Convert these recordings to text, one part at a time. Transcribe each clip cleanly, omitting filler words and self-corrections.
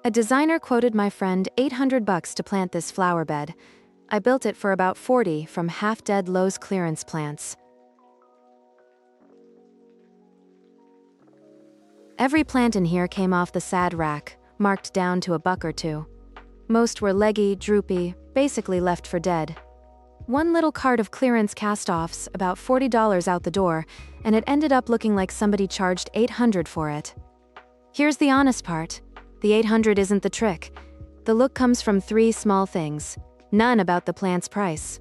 A designer quoted my friend $800 to plant this flower bed. I built it for about 40 from half-dead Lowe's clearance plants. Every plant in here came off the sad rack, marked down to $1 or $2. Most were leggy, droopy, basically left for dead. One little cart of clearance cast-offs, about $40 out the door, and it ended up looking like somebody charged $800 for it. Here's the honest part. The $800 isn't the trick. The look comes from 3 small things. None about the plant's price.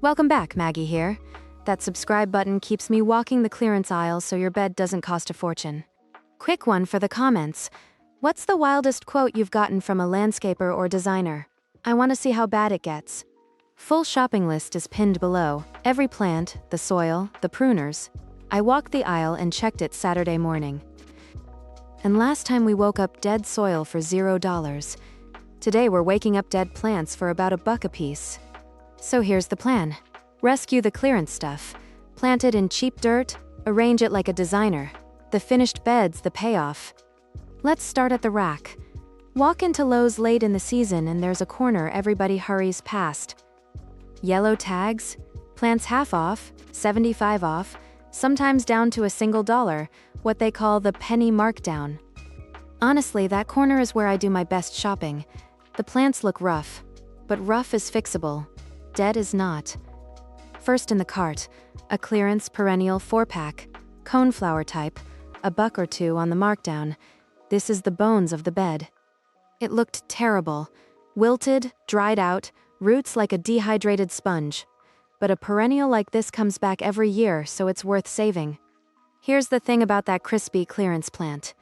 Welcome back, Maggie here. That subscribe button keeps me walking the clearance aisle so your bed doesn't cost a fortune. Quick one for the comments. What's the wildest quote you've gotten from a landscaper or designer? I want to see how bad it gets. Full shopping list is pinned below. Every plant, the soil, the pruners. I walked the aisle and checked it Saturday morning. And last time we woke up dead soil for $0. Today we're waking up dead plants for about $1 a piece. So here's the plan. Rescue the clearance stuff. Plant it in cheap dirt, arrange it like a designer. The finished bed's the payoff. Let's start at the rack. Walk into Lowe's late in the season and there's a corner everybody hurries past. Yellow tags, plants half off, 75 off, sometimes down to $1, what they call the penny markdown. Honestly, that corner is where I do my best shopping. The plants look rough, but rough is fixable. Dead is not. First in the cart, a clearance perennial 4-pack, coneflower type, $1 or $2 on the markdown. This is the bones of the bed. It looked terrible. Wilted, dried out, roots like a dehydrated sponge. But a perennial like this comes back every year, so it's worth saving. Here's the thing about that crispy clearance plant.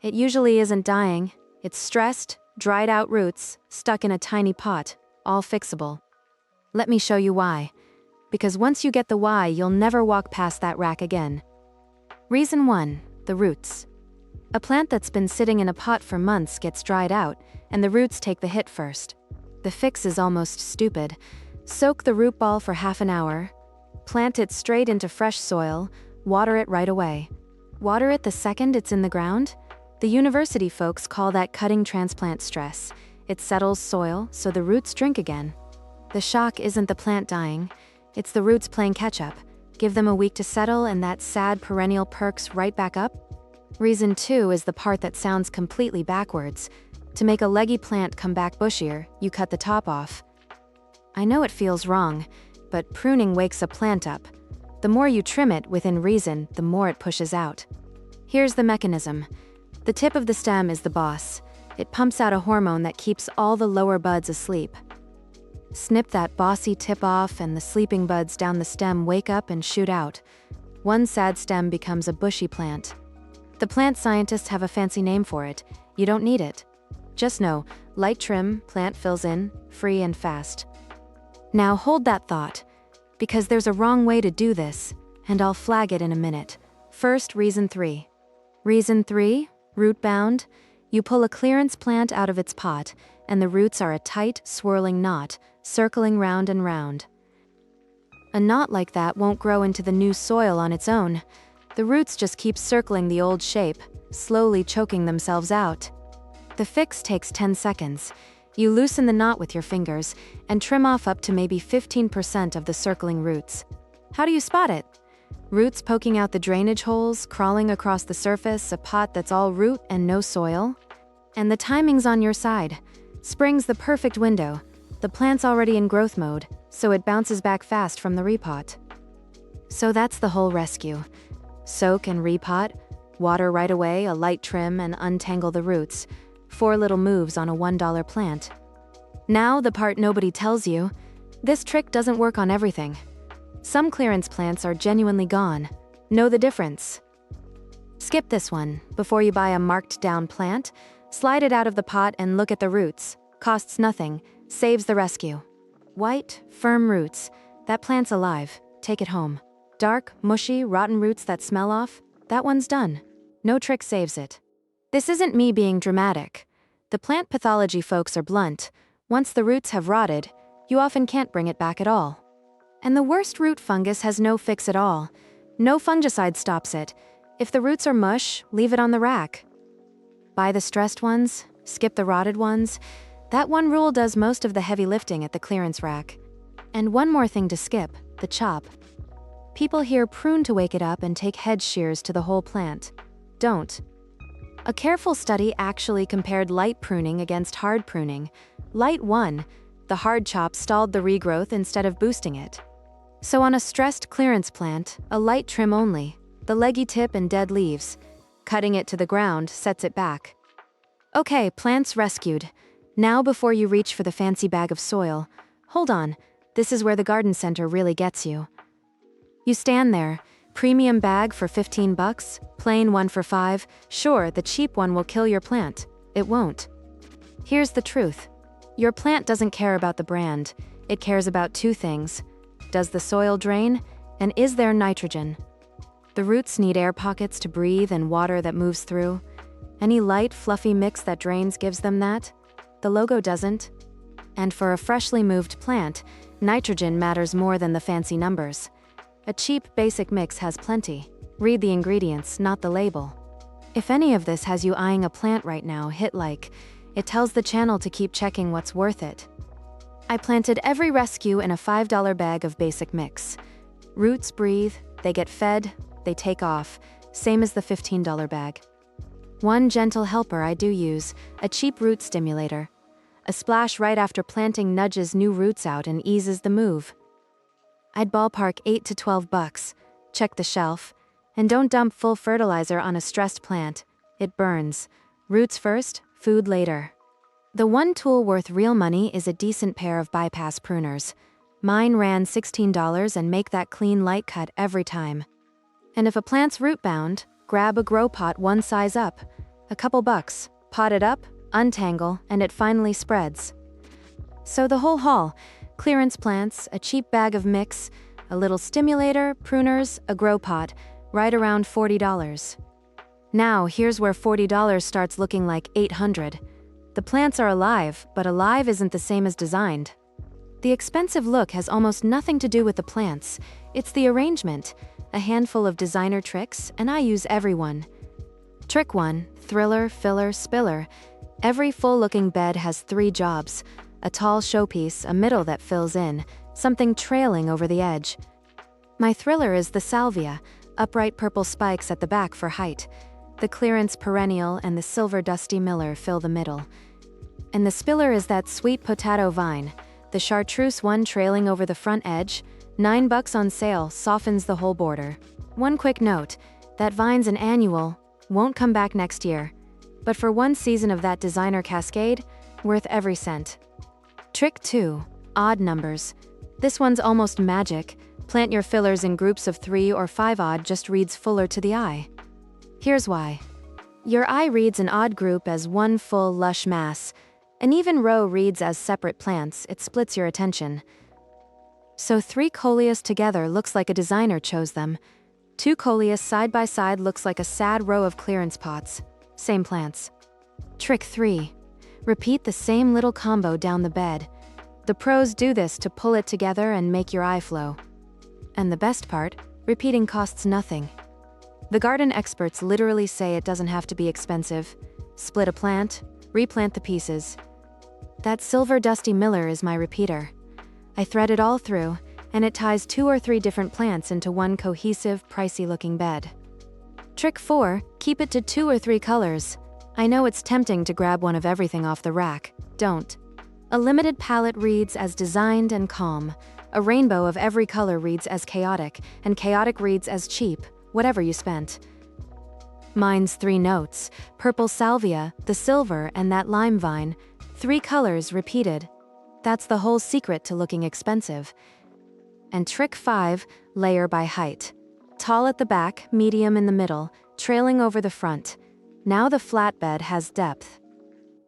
It usually isn't dying. It's stressed, dried out roots, stuck in a tiny pot, all fixable. Let me show you why. Because once you get the why, you'll never walk past that rack again. Reason 1, the roots. A plant that's been sitting in a pot for months gets dried out, and the roots take the hit first. The fix is almost stupid. Soak the root ball for half an hour, plant it straight into fresh soil, water it right away. Water it the second it's in the ground? The university folks call that cutting transplant stress. It settles soil, so the roots drink again. The shock isn't the plant dying, it's the roots playing catch-up. Give them a week to settle and that sad perennial perks right back up. Reason 2 is the part that sounds completely backwards. To make a leggy plant come back bushier, you cut the top off. I know it feels wrong, but pruning wakes a plant up. The more you trim it within reason, the more it pushes out. Here's the mechanism. The tip of the stem is the boss. It pumps out a hormone that keeps all the lower buds asleep. Snip that bossy tip off and the sleeping buds down the stem wake up and shoot out. One sad stem becomes a bushy plant. The plant scientists have a fancy name for it. You don't need it. Just know, light trim, plant fills in, free and fast. Now hold that thought, because there's a wrong way to do this, and I'll flag it in a minute. First, reason 3. Reason 3, root bound. You pull a clearance plant out of its pot, and the roots are a tight, swirling knot, circling round and round. A knot like that won't grow into the new soil on its own. The roots just keep circling the old shape, slowly choking themselves out. The fix takes 10 seconds. You loosen the knot with your fingers and trim off up to maybe 15% of the circling roots. How do you spot it? Roots poking out the drainage holes, crawling across the surface, a pot that's all root and no soil? And the timing's on your side. Spring's the perfect window. The plant's already in growth mode, so it bounces back fast from the repot. So that's the whole rescue. Soak and repot, water right away, a light trim, and untangle the roots. 4 little moves on a $1 plant. Now the part nobody tells you. This trick doesn't work on everything. Some clearance plants are genuinely gone. Know the difference. Skip this one. Before you buy a marked down plant, slide it out of the pot and look at the roots. Costs nothing, saves the rescue. White, firm roots. That plant's alive. Take it home. Dark, mushy, rotten roots that smell off. That one's done. No trick saves it. This isn't me being dramatic. The plant pathology folks are blunt. Once the roots have rotted, you often can't bring it back at all. And the worst root fungus has no fix at all. No fungicide stops it. If the roots are mush, leave it on the rack. Buy the stressed ones, Skip the rotted ones. That one rule does most of the heavy lifting at the clearance rack. And one more thing to skip, the chop. People hear prune to wake it up and take hedge shears to the whole plant. Don't. A careful study actually compared light pruning against hard pruning. Light won. The hard chop stalled the regrowth instead of boosting it. So on a stressed clearance plant, a light trim only, the leggy tip and dead leaves. Cutting it to the ground sets it back. Okay, plants rescued. Now before you reach for the fancy bag of soil, hold on, this is where the garden center really gets you. You stand there, premium bag for 15 bucks, plain one for 5, sure, the cheap one will kill your plant. It won't. Here's the truth. Your plant doesn't care about the brand, it cares about two things. Does the soil drain? And is there nitrogen? The roots need air pockets to breathe and water that moves through. Any light, fluffy mix that drains gives them that. The logo doesn't. And for a freshly moved plant, nitrogen matters more than the fancy numbers. A cheap, basic mix has plenty. Read the ingredients, not the label. If any of this has you eyeing a plant right now, hit like. It tells the channel to keep checking what's worth it. I planted every rescue in a $5 bag of basic mix. Roots breathe, they get fed, they take off, same as the $15 bag. One gentle helper I do use, a cheap root stimulator. A splash right after planting nudges new roots out and eases the move. I'd ballpark 8 to 12 bucks. Check the shelf. And don't dump full fertilizer on a stressed plant. It burns. Roots first, food later. The one tool worth real money is a decent pair of bypass pruners. Mine ran $16 and make that clean light cut every time. And if a plant's root bound, grab a grow pot one size up. A couple bucks, pot it up, untangle, and it finally spreads. So the whole haul, clearance plants, a cheap bag of mix, a little stimulator, pruners, a grow pot, right around $40. Now here's where $40 starts looking like $800. The plants are alive, but alive isn't the same as designed. The expensive look has almost nothing to do with the plants. It's the arrangement, a handful of designer tricks, and I use every one. Trick 1, thriller, filler, spiller. Every full-looking bed has 3 jobs. A tall showpiece, a middle that fills in, something trailing over the edge. My thriller is the salvia, upright purple spikes at the back for height. The clearance perennial and the silver dusty miller fill the middle. And the spiller is that sweet potato vine, the chartreuse one trailing over the front edge. $9 on sale, softens the whole border. One quick note, that vine's an annual, won't come back next year. But for one season of that designer cascade, worth every cent. Trick 2, odd numbers. This one's almost magic. Plant your fillers in groups of 3 or 5 odd just reads fuller to the eye. Here's why. Your eye reads an odd group as one full, lush mass. An even row reads as separate plants, it splits your attention. So 3 coleus together looks like a designer chose them. 2 coleus side by side looks like a sad row of clearance pots. Same plants. Trick 3. Repeat the same little combo down the bed. The pros do this to pull it together and make your eye flow. And the best part, repeating costs nothing. The garden experts literally say it doesn't have to be expensive. Split a plant, replant the pieces. That silver dusty miller is my repeater. I thread it all through, and it ties 2 or 3 different plants into one cohesive, pricey-looking bed. Trick 4, keep it to 2 or 3 colors. I know it's tempting to grab one of everything off the rack. Don't. A limited palette reads as designed and calm. A rainbow of every color reads as chaotic, and chaotic reads as cheap, whatever you spent. Mine's 3 notes, purple salvia, the silver, and that lime vine. 3 colors repeated. That's the whole secret to looking expensive. And trick 5, layer by height. Tall at the back, medium in the middle, trailing over the front. Now the flatbed has depth.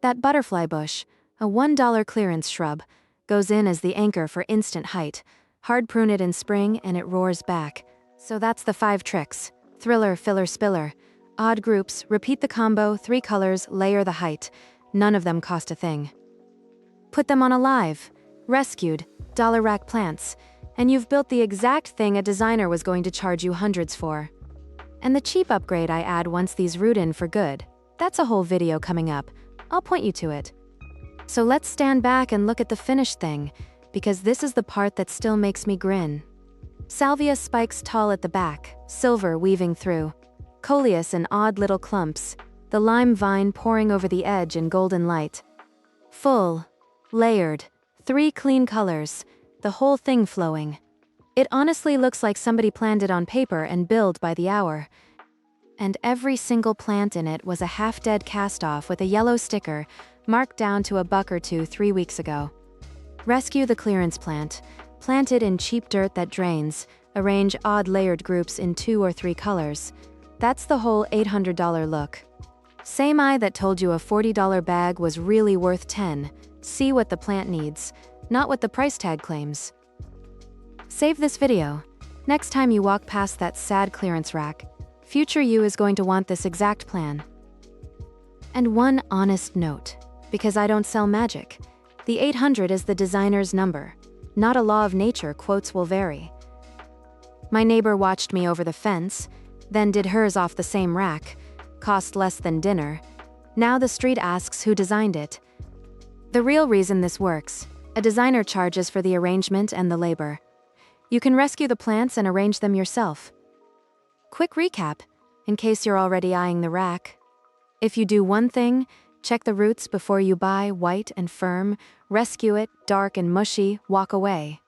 That butterfly bush, a $1 clearance shrub, goes in as the anchor for instant height. Hard prune it in spring and it roars back. So that's the 5 tricks. Thriller, filler, spiller. Odd groups, repeat the combo, 3 colors, layer the height. None of them cost a thing. Put them on alive, rescued, dollar rack plants, and you've built the exact thing a designer was going to charge you hundreds for. And the cheap upgrade I add once these root in for good. That's a whole video coming up. I'll point you to it. So let's stand back and look at the finished thing, because this is the part that still makes me grin. Salvia spikes tall at the back, silver weaving through. Coleus in odd little clumps, the lime vine pouring over the edge in golden light. Full, layered, 3 clean colors, the whole thing flowing. It honestly looks like somebody planned it on paper and billed by the hour. And every single plant in it was a half-dead cast-off with a yellow sticker, marked down to $1 or $2 3 weeks ago. Rescue the clearance plant. Plant it in cheap dirt that drains. Arrange odd layered groups in 2 or 3 colors. That's the whole $800 look. Same eye that told you a $40 bag was really worth $10. See what the plant needs, not what the price tag claims. Save this video. Next time you walk past that sad clearance rack, future you is going to want this exact plan. And one honest note, because I don't sell magic. The 800 is the designer's number. Not a law of nature, quotes will vary. My neighbor watched me over the fence, then did hers off the same rack. Cost less than dinner. Now the street asks who designed it. The real reason this works, a designer charges for the arrangement and the labor. You can rescue the plants and arrange them yourself. Quick recap, in case you're already eyeing the rack. If you do one thing, check the roots before you buy white and firm, rescue it, dark and mushy, walk away.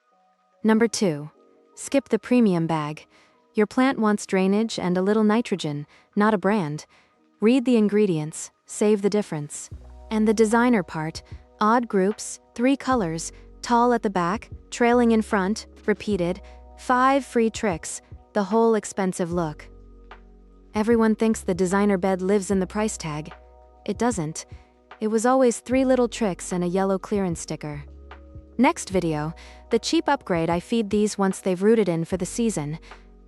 Number 2. Skip the premium bag. Your plant wants drainage and a little nitrogen, not a brand. Read the ingredients, save the difference. And the designer part, odd groups, 3 colors, tall at the back, trailing in front, repeated, 5 free tricks, the whole expensive look. Everyone thinks the designer bed lives in the price tag. It doesn't. It was always 3 little tricks and a yellow clearance sticker. Next video, the cheap upgrade. I feed these once they've rooted in for the season.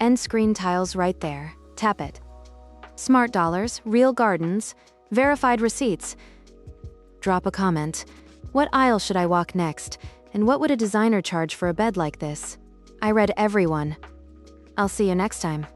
End screen tiles right there. Tap it. Smart dollars, real gardens, verified receipts. Drop a comment. What aisle should I walk next? And what would a designer charge for a bed like this? I read everyone. I'll see you next time.